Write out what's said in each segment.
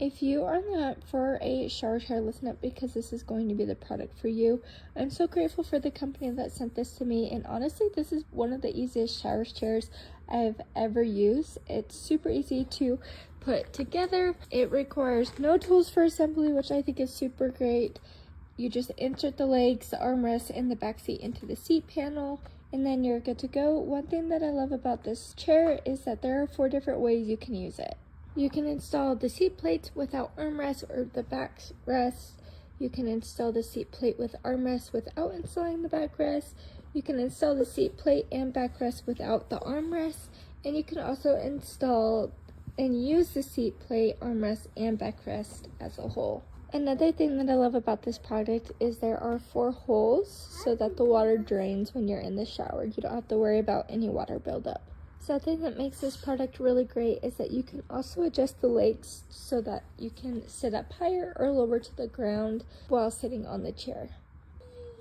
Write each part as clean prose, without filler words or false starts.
If you are on the hunt for a shower chair, listen up because this is going to be the product for you. I'm so grateful for the company that sent this to me, and honestly, this is one of the easiest shower chairs I've ever used. It's super easy to put together. It requires no tools for assembly, which I think is super great. You just insert the legs, the armrest, and the back seat into the seat panel, and then you're good to go. One thing that I love about this chair is that there are 4 different ways you can use it. You can install the seat plates without armrest or the backrest. You can install the seat plate with armrest without installing the backrest. You can install the seat plate and backrest without the armrest. And you can also install and use the seat plate, armrest, and backrest as a whole. Another thing that I love about this product is there are 4 holes so that the water drains when you're in the shower. You don't have to worry about any water buildup. Something that makes this product really great is that you can also adjust the legs so that you can sit up higher or lower to the ground while sitting on the chair.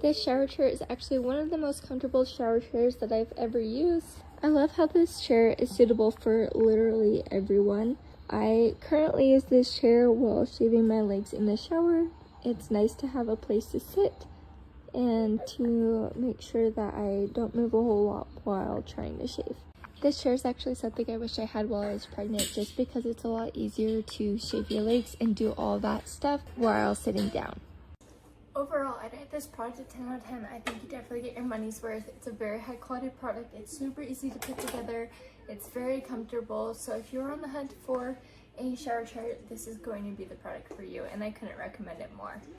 This shower chair is actually one of the most comfortable shower chairs that I've ever used. I love how this chair is suitable for literally everyone. I currently use this chair while shaving my legs in the shower. It's nice to have a place to sit and to make sure that I don't move a whole lot while trying to shave. This chair is actually something I wish I had while I was pregnant, just because it's a lot easier to shave your legs and do all that stuff while sitting down. Overall, I'd rate this product a 10 out of 10. I think you definitely get your money's worth. It's a very high quality product. It's super easy to put together. It's very comfortable. So if you're on the hunt for a shower chair, this is going to be the product for you, and I couldn't recommend it more.